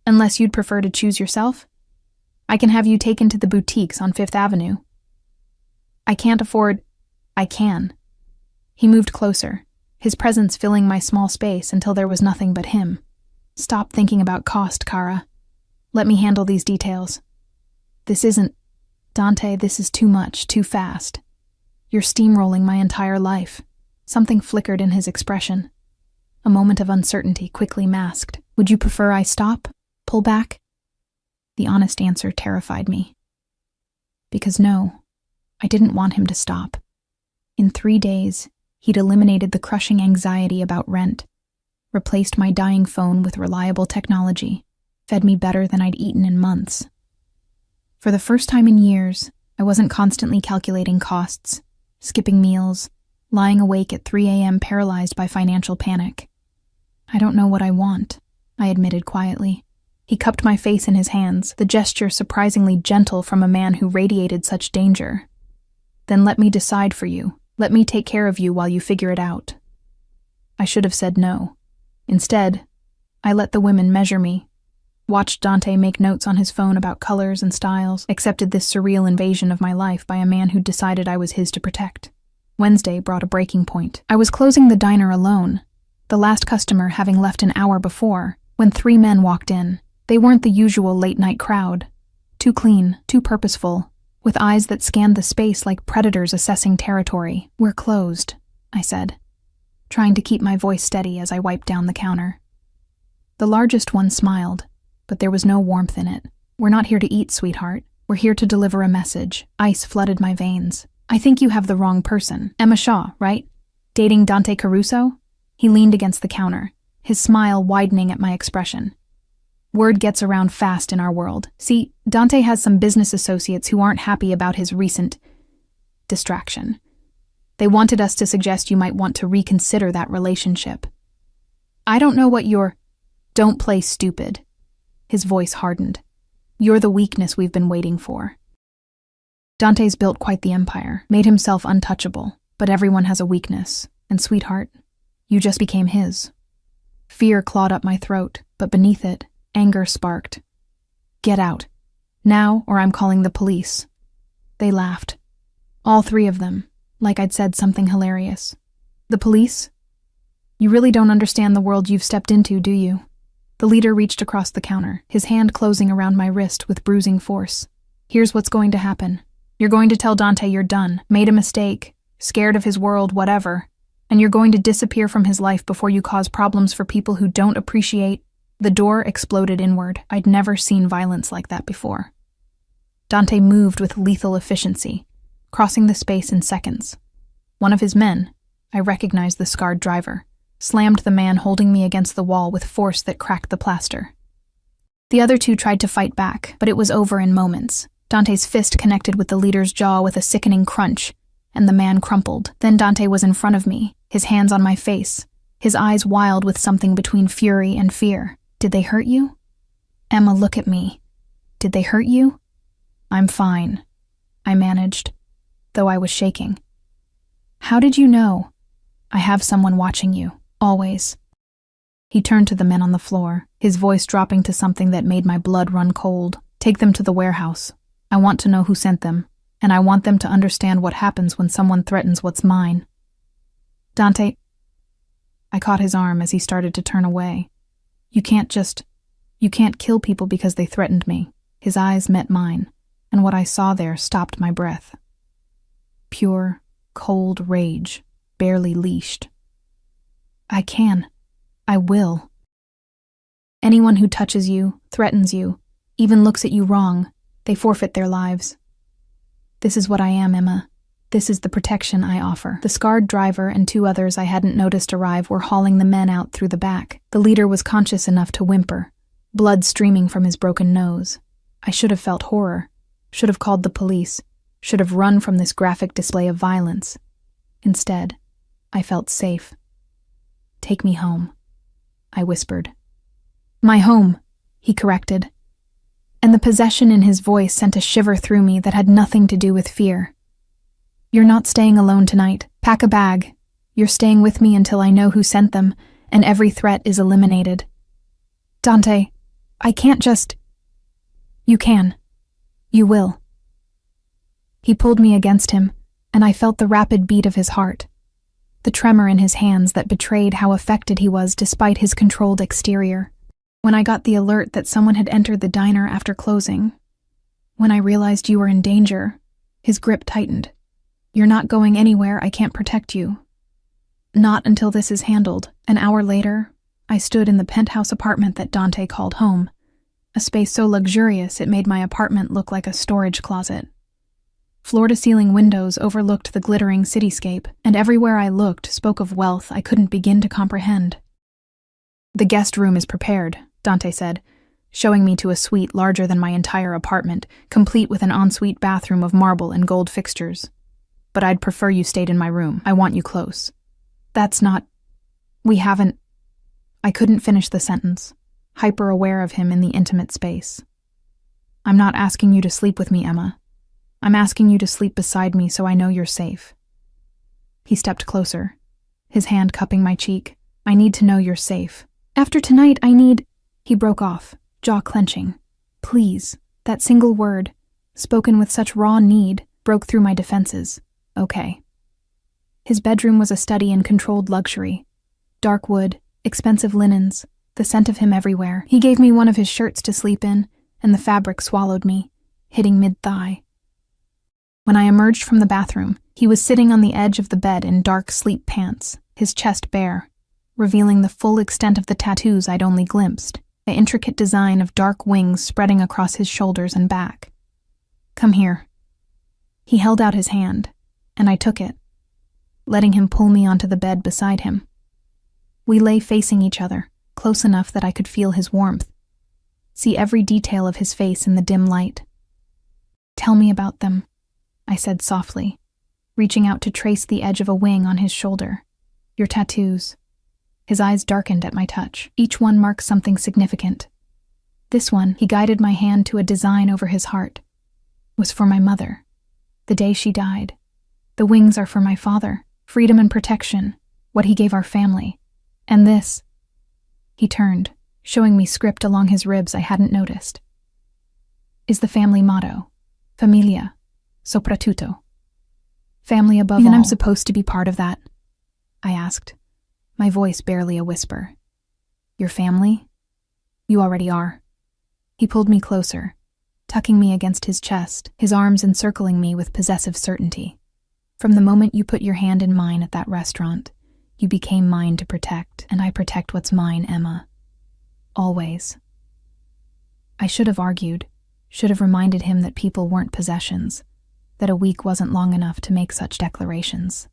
unless you'd prefer to choose yourself. I can have you taken to the boutiques on 5th Avenue. I can't afford—" "I can." He moved closer, his presence filling my small space until there was nothing but him. "Stop thinking about cost, Kara. Let me handle these details." "This isn't— Dante, this is too much, too fast. You're steamrolling my entire life." Something flickered in his expression, a moment of uncertainty quickly masked. "Would you prefer I stop? Pull back?" The honest answer terrified me. Because no, I didn't want him to stop. In 3 days, he'd eliminated the crushing anxiety about rent, replaced my dying phone with reliable technology, fed me better than I'd eaten in months. For the first time in years, I wasn't constantly calculating costs, skipping meals, lying awake at 3 a.m. paralyzed by financial panic. "I don't know what I want," I admitted quietly. He cupped my face in his hands, the gesture surprisingly gentle from a man who radiated such danger. "Then let me decide for you. Let me take care of you while you figure it out." I should have said no. Instead, I let the women measure me, watched Dante make notes on his phone about colors and styles, accepted this surreal invasion of my life by a man who decided I was his to protect. Wednesday brought a breaking point. I was closing the diner alone, the last customer having left an hour before, when 3 men walked in. They weren't the usual late-night crowd. Too clean, too purposeful, with eyes that scanned the space like predators assessing territory. "We're closed," I said, trying to keep my voice steady as I wiped down the counter. The largest one smiled, but there was no warmth in it. "We're not here to eat, sweetheart. We're here to deliver a message." Ice flooded my veins. "I think you have the wrong person. Emma Shaw, right? Dating Dante Caruso?" He leaned against the counter, his smile widening at my expression. "Word gets around fast in our world. See, Dante has some business associates who aren't happy about his recent distraction. They wanted us to suggest you might want to reconsider that relationship." "I don't know what you're—" "Don't play stupid." His voice hardened. "You're the weakness we've been waiting for." Dante's built quite the empire, made himself untouchable, but everyone has a weakness, and sweetheart, you just became his. Fear clawed up my throat, but beneath it, anger sparked. "Get out. Now, or I'm calling the police." They laughed. All 3 of them, like I'd said something hilarious. "The police? You really don't understand the world you've stepped into, do you?" The leader reached across the counter, his hand closing around my wrist with bruising force. "Here's what's going to happen. You're going to tell Dante you're done, made a mistake, scared of his world, whatever. And you're going to disappear from his life before you cause problems for people who don't appreciate. The door exploded inward. I'd never seen violence like that before. Dante moved with lethal efficiency, crossing the space in seconds. One of his men, I recognized the scarred driver, slammed the man holding me against the wall with force that cracked the plaster. The other two tried to fight back, but it was over in moments. Dante's fist connected with the leader's jaw with a sickening crunch, and the man crumpled. Then Dante was in front of me, his hands on my face, his eyes wild with something between fury and fear. Did they hurt you? Emma, look at me. Did they hurt you? I'm fine, I managed, though I was shaking. How did you know? I have someone watching you, always. He turned to the men on the floor, his voice dropping to something that made my blood run cold. Take them to the warehouse. I want to know who sent them, and I want them to understand what happens when someone threatens what's mine. Dante, I caught his arm as he started to turn away. You can't kill people because they threatened me. His eyes met mine, and what I saw there stopped my breath. Pure, cold rage, barely leashed. I will. Anyone who touches you, threatens you, even looks at you wrong, they forfeit their lives. This is what I am, Emma. This is the protection I offer. The scarred driver and two others I hadn't noticed arrive were hauling the men out through the back. The leader was conscious enough to whimper, blood streaming from his broken nose. I should have felt horror, should have called the police, should have run from this graphic display of violence. Instead, I felt safe. Take me home, I whispered. My home, he corrected, and the possession in his voice sent a shiver through me that had nothing to do with fear. You're not staying alone tonight. Pack a bag. You're staying with me until I know who sent them, and every threat is eliminated. Dante, I can't just... You can. You will. He pulled me against him, and I felt the rapid beat of his heart, the tremor in his hands that betrayed how affected he was despite his controlled exterior. When I got the alert that someone had entered the diner after closing, when I realized you were in danger, his grip tightened. You're not going anywhere, I can't protect you. Not until this is handled. An hour later, I stood in the penthouse apartment that Dante called home, a space so luxurious it made my apartment look like a storage closet. Floor-to-ceiling windows overlooked the glittering cityscape, and everywhere I looked spoke of wealth I couldn't begin to comprehend. The guest room is prepared, Dante said, showing me to a suite larger than my entire apartment, complete with an ensuite bathroom of marble and gold fixtures. But I'd prefer you stayed in my room. I want you close. That's not... We haven't... I couldn't finish the sentence, hyper-aware of him in the intimate space. I'm not asking you to sleep with me, Emma. I'm asking you to sleep beside me so I know you're safe. He stepped closer, his hand cupping my cheek. I need to know you're safe. After tonight, I need... He broke off, jaw clenching. Please, that single word, spoken with such raw need, broke through my defenses. Okay. His bedroom was a study in controlled luxury. Dark wood, expensive linens, the scent of him everywhere. He gave me one of his shirts to sleep in, and the fabric swallowed me, hitting mid-thigh. When I emerged from the bathroom, he was sitting on the edge of the bed in dark sleep pants, his chest bare, revealing the full extent of the tattoos I'd only glimpsed, the intricate design of dark wings spreading across his shoulders and back. Come here. He held out his hand, and I took it, letting him pull me onto the bed beside him. We lay facing each other, close enough that I could feel his warmth, see every detail of his face in the dim light. Tell me about them, I said softly, reaching out to trace the edge of a wing on his shoulder. Your tattoos. His eyes darkened at my touch. Each one marks something significant. This one, he guided my hand to a design over his heart, was for my mother, the day she died. The wings are for my father, freedom and protection, what he gave our family. And this... He turned, showing me script along his ribs I hadn't noticed. Is the family motto. Familia, soprattutto. Family above all. And I'm supposed to be part of that? I asked, my voice barely a whisper. Your family? You already are. He pulled me closer, tucking me against his chest, his arms encircling me with possessive certainty. From the moment you put your hand in mine at that restaurant, You became mine to protect, and I protect what's mine, Emma. Always. I should have argued, should have reminded him that people weren't possessions, that a week wasn't long enough to make such declarations.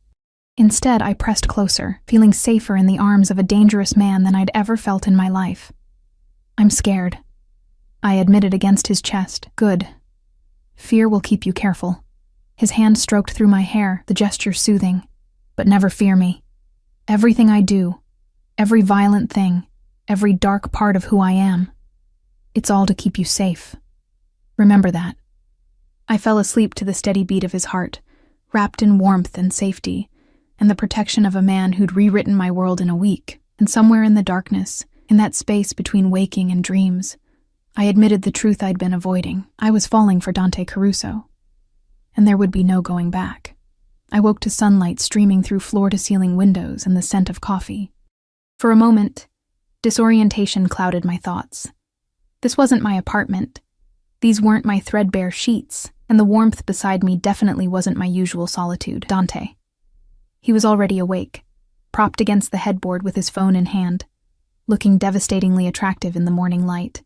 Instead, I pressed closer, feeling safer in the arms of a dangerous man than I'd ever felt in my life. I'm scared, I admitted against his chest. Good. Fear will keep you careful. His hand stroked through my hair, the gesture soothing. But never fear me. Everything I do, every violent thing, every dark part of who I am, it's all to keep you safe. Remember that. I fell asleep to the steady beat of his heart, wrapped in warmth and safety, and the protection of a man who'd rewritten my world in a week. And somewhere in the darkness, in that space between waking and dreams, I admitted the truth I'd been avoiding. I was falling for Dante Caruso, and there would be no going back. I woke to sunlight streaming through floor-to-ceiling windows and the scent of coffee. For a moment, disorientation clouded my thoughts. This wasn't my apartment. These weren't my threadbare sheets, and the warmth beside me definitely wasn't my usual solitude. Dante. He was already awake, propped against the headboard with his phone in hand, looking devastatingly attractive in the morning light.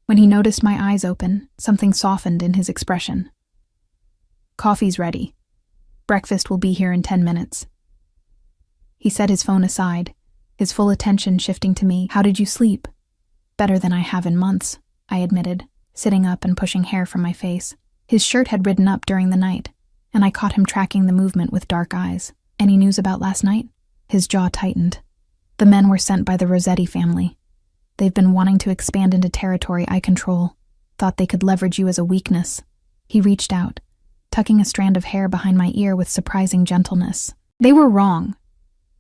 When he noticed my eyes open, something softened in his expression. Coffee's ready. Breakfast will be here in 10 minutes. He set his phone aside, his full attention shifting to me. How did you sleep? Better than I have in months, I admitted, sitting up and pushing hair from my face. His shirt had ridden up during the night, and I caught him tracking the movement with dark eyes. Any news about last night? His jaw tightened. The men were sent by the Rossetti family. They've been wanting to expand into territory I control. Thought they could leverage you as a weakness. He reached out, tucking a strand of hair behind my ear with surprising gentleness. They were wrong.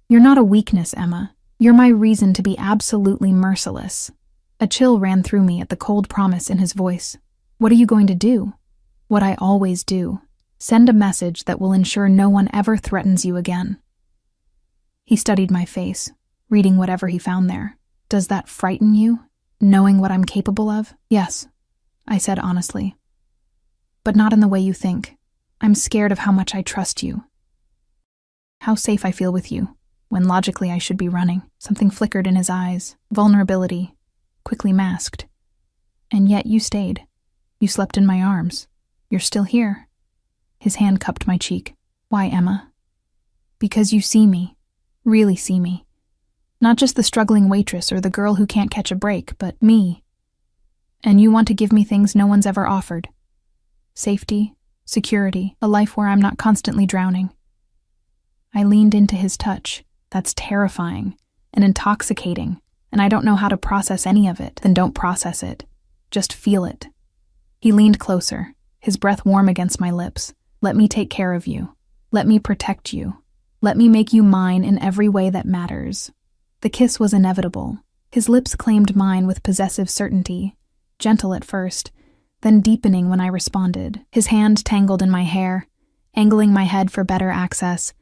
You're not a weakness, Emma. You're my reason to be absolutely merciless. A chill ran through me at the cold promise in his voice. What are you going to do? What I always do. Send a message that will ensure no one ever threatens you again. He studied my face, reading whatever he found there. Does that frighten you, knowing what I'm capable of? Yes, I said honestly. But not in the way you think. I'm scared of how much I trust you. How safe I feel with you, when logically I should be running. Something flickered in his eyes, vulnerability, quickly masked. And yet you stayed. You slept in my arms. You're still here. His hand cupped my cheek. Why, Emma? Because you see me, really see me. Not just the struggling waitress or the girl who can't catch a break, but me. And you want to give me things no one's ever offered. Safety, security, a life where I'm not constantly drowning. I leaned into his touch. That's terrifying and intoxicating, and I don't know how to process any of it. Then don't process it. Just feel it. He leaned closer, his breath warm against my lips. Let me take care of you. Let me protect you. Let me make you mine in every way that matters. The kiss was inevitable. His lips claimed mine with possessive certainty, gentle at first, then deepening when I responded. His hand tangled in my hair, angling my head for better access,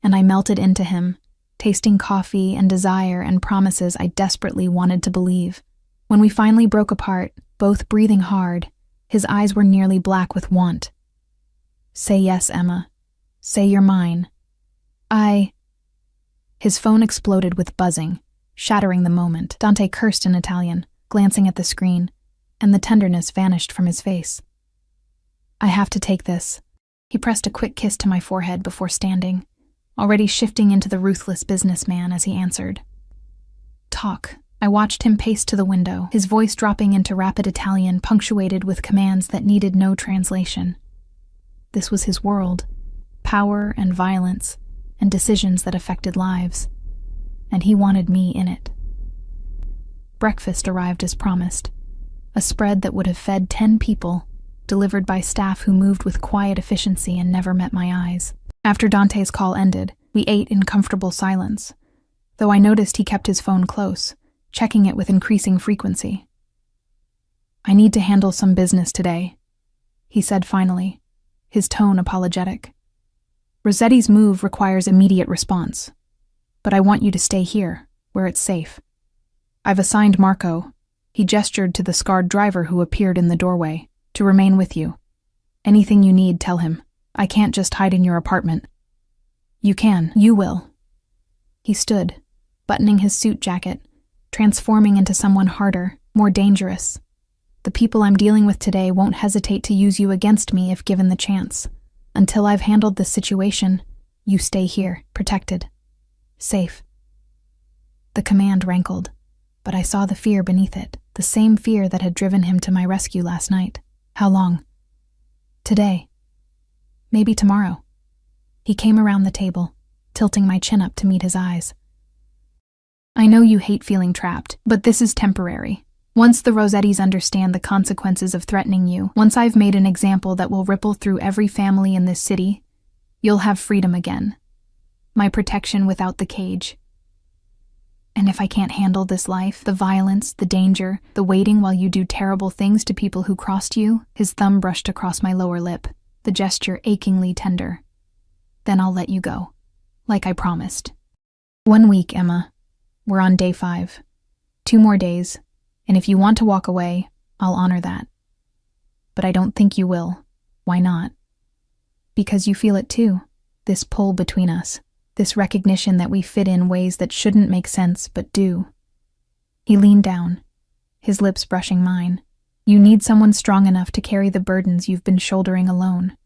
and I melted into him, tasting coffee and desire and promises I desperately wanted to believe. When we finally broke apart, both breathing hard, his eyes were nearly black with want. Say yes, Emma. Say you're mine. His phone exploded with buzzing, shattering the moment. Dante cursed in Italian, glancing at the screen, and the tenderness vanished from his face. I have to take this. He pressed a quick kiss to my forehead before standing, already shifting into the ruthless businessman as he answered. Talk. I watched him pace to the window, his voice dropping into rapid Italian punctuated with commands that needed no translation. This was his world, power and violence, and decisions that affected lives, and he wanted me in it. Breakfast arrived as promised, a spread that would have fed 10 people, delivered by staff who moved with quiet efficiency and never met my eyes. After Dante's call ended, we ate in comfortable silence, though I noticed he kept his phone close, checking it with increasing frequency. I need to handle some business today, he said finally, his tone apologetic. Rossetti's move requires immediate response, but I want you to stay here, where it's safe. I've assigned Marco, he gestured to the scarred driver who appeared in the doorway, to remain with you. Anything you need, tell him. I can't just hide in your apartment. You can. You will. He stood, buttoning his suit jacket, transforming into someone harder, more dangerous. The people I'm dealing with today won't hesitate to use you against me if given the chance. Until I've handled this situation, you stay here, protected, safe. The command rankled, but I saw the fear beneath it, the same fear that had driven him to my rescue last night. How long? Today. Maybe tomorrow. He came around the table, tilting my chin up to meet his eyes. I know you hate feeling trapped, but this is temporary. Once the Rossettis understand the consequences of threatening you, once I've made an example that will ripple through every family in this city, you'll have freedom again. My protection without the cage. And if I can't handle this life, the violence, the danger, the waiting while you do terrible things to people who crossed you, his thumb brushed across my lower lip, the gesture achingly tender. Then I'll let you go, like I promised. 1 week, Emma. We're on day 5. 2 more days. And if you want to walk away, I'll honor that. But I don't think you will. Why not? Because you feel it too, this pull between us, this recognition that we fit in ways that shouldn't make sense but do. He leaned down, his lips brushing mine. You need someone strong enough to carry the burdens you've been shouldering alone.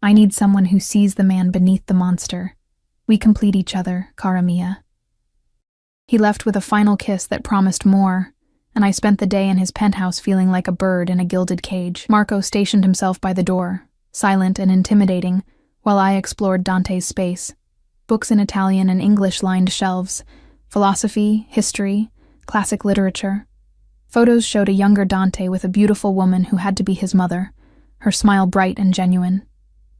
I need someone who sees the man beneath the monster. We complete each other, cara mia. He left with a final kiss that promised more, and I spent the day in his penthouse feeling like a bird in a gilded cage. Marco stationed himself by the door, silent and intimidating, while I explored Dante's space. Books in Italian and English lined shelves, philosophy, history, classic literature. Photos showed a younger Dante with a beautiful woman who had to be his mother, her smile bright and genuine.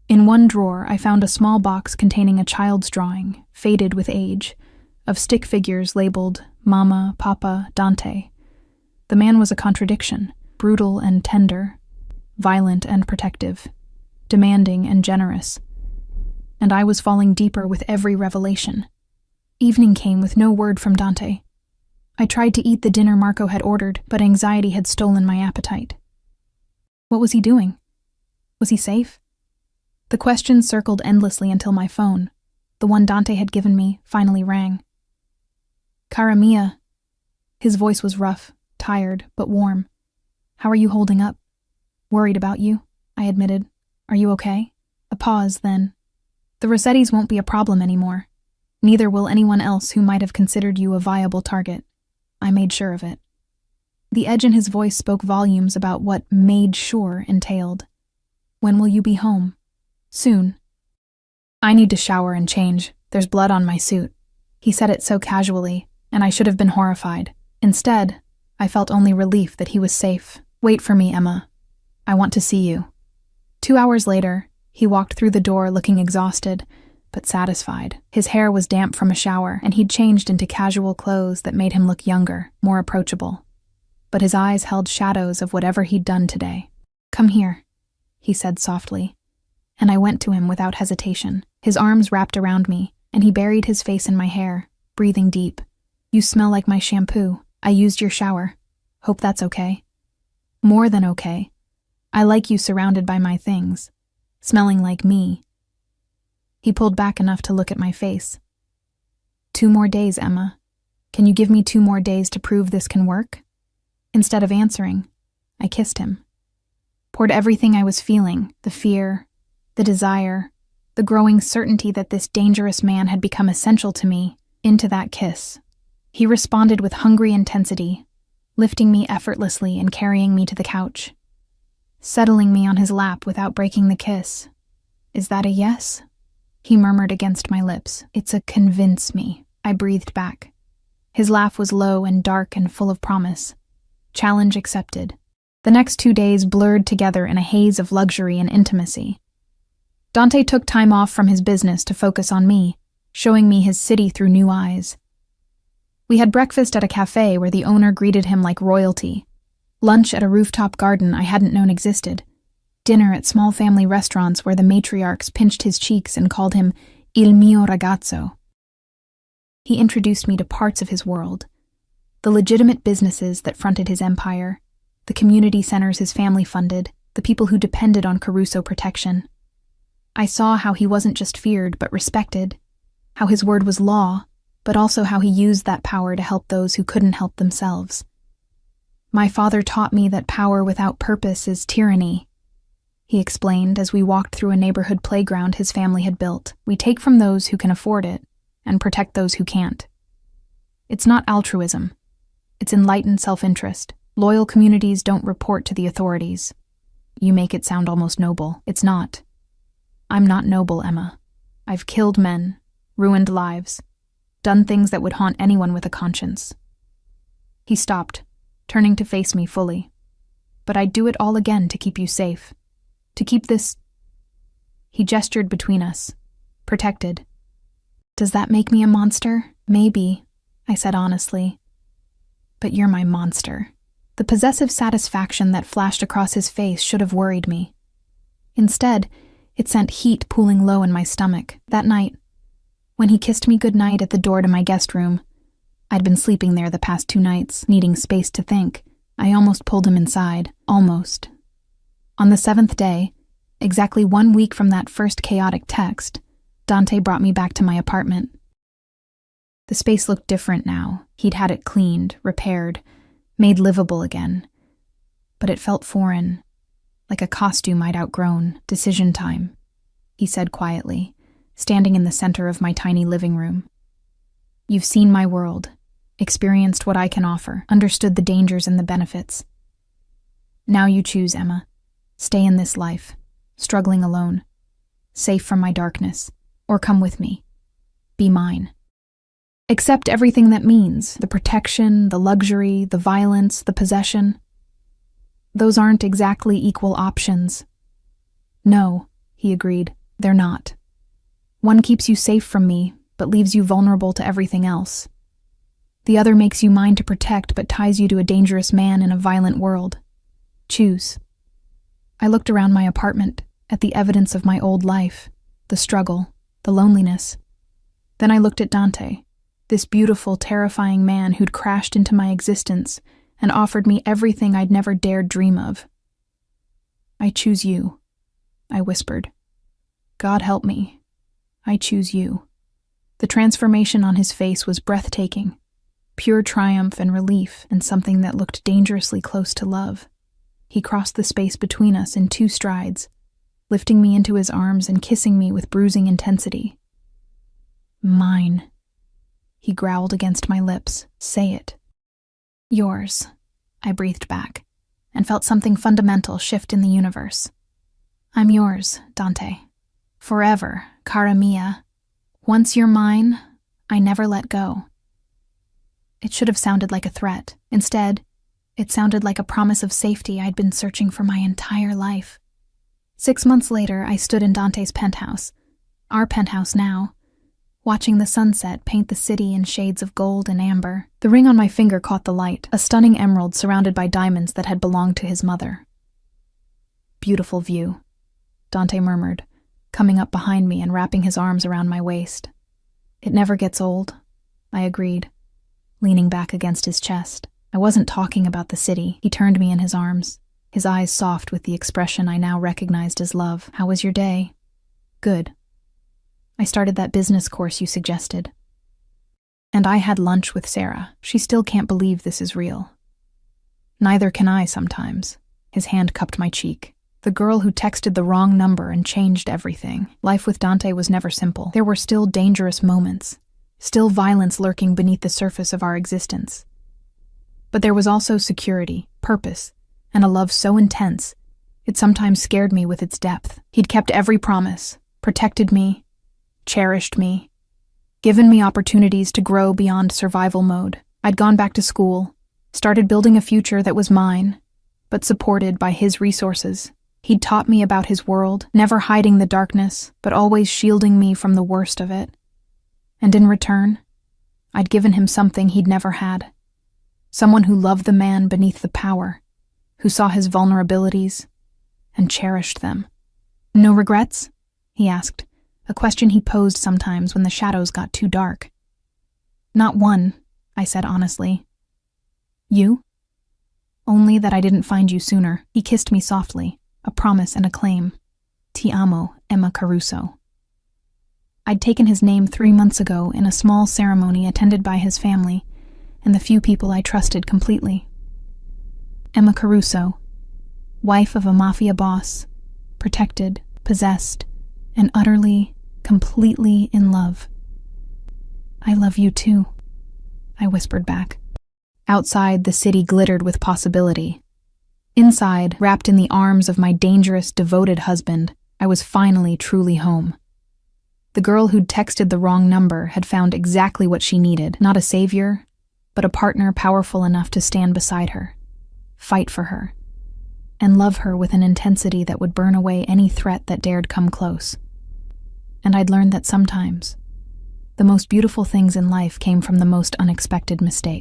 In one drawer, I found a small box containing a child's drawing, faded with age, of stick figures labeled Mama, Papa, Dante. The man was a contradiction, brutal and tender, violent and protective, demanding and generous. And I was falling deeper with every revelation. Evening came with no word from Dante. I tried to eat the dinner Marco had ordered, but anxiety had stolen my appetite. What was he doing? Was he safe? The questions circled endlessly until my phone, the one Dante had given me, finally rang. Cara mia. His voice was rough, tired, but warm. How are you holding up? Worried about you, I admitted. Are you okay? A pause, then. The Rossettis won't be a problem anymore. Neither will anyone else who might have considered you a viable target. I made sure of it. The edge in his voice spoke volumes about what made sure entailed. When will you be home? Soon. I need to shower and change. There's blood on my suit. He said it so casually, and I should have been horrified. Instead, I felt only relief that he was safe. Wait for me, Emma. I want to see you. 2 hours later, he walked through the door looking exhausted, but satisfied. His hair was damp from a shower, and he'd changed into casual clothes that made him look younger, more approachable. But his eyes held shadows of whatever he'd done today. Come here, he said softly, and I went to him without hesitation. His arms wrapped around me, and he buried his face in my hair, breathing deep. You smell like my shampoo. I used your shower. Hope that's okay. More than okay. I like you surrounded by my things, smelling like me. He pulled back enough to look at my face. 2 more days, Emma. Can you give me 2 more days to prove this can work? Instead of answering, I kissed him. Poured everything I was feeling, the fear, the desire, the growing certainty that this dangerous man had become essential to me, into that kiss. He responded with hungry intensity, lifting me effortlessly and carrying me to the couch, settling me on his lap without breaking the kiss. Is that a yes? He murmured against my lips. It's a convince me, I breathed back. His laugh was low and dark and full of promise. Challenge accepted. The next 2 days blurred together in a haze of luxury and intimacy. Dante took time off from his business to focus on me, showing me his city through new eyes. We had breakfast at a cafe where the owner greeted him like royalty, lunch at a rooftop garden I hadn't known existed, dinner at small family restaurants where the matriarchs pinched his cheeks and called him il mio ragazzo. He introduced me to parts of his world, the legitimate businesses that fronted his empire, the community centers his family funded, the people who depended on Caruso protection. I saw how he wasn't just feared but respected, how his word was law, but also how he used that power to help those who couldn't help themselves. My father taught me that power without purpose is tyranny, he explained as we walked through a neighborhood playground his family had built. We take from those who can afford it and protect those who can't. It's not altruism. It's enlightened self-interest. Loyal communities don't report to the authorities. You make it sound almost noble. It's not. I'm not noble, Emma. I've killed men, ruined lives, done things that would haunt anyone with a conscience. He stopped, turning to face me fully. But I'd do it all again to keep you safe. To keep this... He gestured between us. Protected. Does that make me a monster? Maybe, I said honestly. But you're my monster. The possessive satisfaction that flashed across his face should have worried me. Instead, it sent heat pooling low in my stomach. That night, when he kissed me goodnight at the door to my guest room, I'd been sleeping there the past 2 nights, needing space to think. I almost pulled him inside. Almost. On the 7th day, exactly 1 week from that first chaotic text, Dante brought me back to my apartment. The space looked different now. He'd had it cleaned, repaired, made livable again. But it felt foreign, like a costume I'd outgrown. Decision time, he said quietly, standing in the center of my tiny living room. You've seen my world, experienced what I can offer, understood the dangers and the benefits. Now you choose, Emma. Stay in this life, struggling alone, safe from my darkness, or come with me. Be mine. Accept everything that means, the protection, the luxury, the violence, the possession. Those aren't exactly equal options. No, he agreed, they're not. One keeps you safe from me, but leaves you vulnerable to everything else. The other makes you mine to protect, but ties you to a dangerous man in a violent world. Choose. I looked around my apartment, at the evidence of my old life, the struggle, the loneliness. Then I looked at Dante, this beautiful, terrifying man who'd crashed into my existence and offered me everything I'd never dared dream of. I choose you, I whispered. God help me. I choose you. The transformation on his face was breathtaking, pure triumph and relief, and something that looked dangerously close to love. He crossed the space between us in 2 strides, lifting me into his arms and kissing me with bruising intensity. Mine, he growled against my lips. Say it. Yours, I breathed back, and felt something fundamental shift in the universe. I'm yours, Dante. Forever, cara mia. Once you're mine, I never let go. It should have sounded like a threat. Instead, it sounded like a promise of safety I'd been searching for my entire life. 6 months later, I stood in Dante's penthouse, our penthouse now, watching the sunset paint the city in shades of gold and amber. The ring on my finger caught the light, a stunning emerald surrounded by diamonds that had belonged to his mother. Beautiful view, Dante murmured, coming up behind me and wrapping his arms around my waist. It never gets old, I agreed, leaning back against his chest. I wasn't talking about the city. He turned me in his arms, his eyes soft with the expression I now recognized as love. How was your day? Good. I started that business course you suggested. And I had lunch with Sarah. She still can't believe this is real. Neither can I sometimes. His hand cupped my cheek. The girl who texted the wrong number and changed everything. Life with Dante was never simple. There were still dangerous moments, still violence lurking beneath the surface of our existence. But there was also security, purpose, and a love so intense, it sometimes scared me with its depth. He'd kept every promise, protected me, cherished me, given me opportunities to grow beyond survival mode. I'd gone back to school, started building a future that was mine, but supported by his resources. He'd taught me about his world, never hiding the darkness, but always shielding me from the worst of it. And in return, I'd given him something he'd never had. Someone who loved the man beneath the power, who saw his vulnerabilities and cherished them. No regrets? He asked, a question he posed sometimes when the shadows got too dark. Not one, I said honestly. You? Only that I didn't find you sooner. He kissed me softly, a promise and a claim. Ti amo, Emma Caruso. I'd taken his name 3 months ago in a small ceremony attended by his family and the few people I trusted completely. Emma Caruso, wife of a mafia boss, protected, possessed, and utterly, completely in love. "I love you too," I whispered back. Outside, the city glittered with possibility. Inside, wrapped in the arms of my dangerous, devoted husband, I was finally truly home. The girl who'd texted the wrong number had found exactly what she needed, not a savior, but a partner powerful enough to stand beside her, fight for her, and love her with an intensity that would burn away any threat that dared come close. And I'd learned that sometimes, the most beautiful things in life came from the most unexpected mistakes.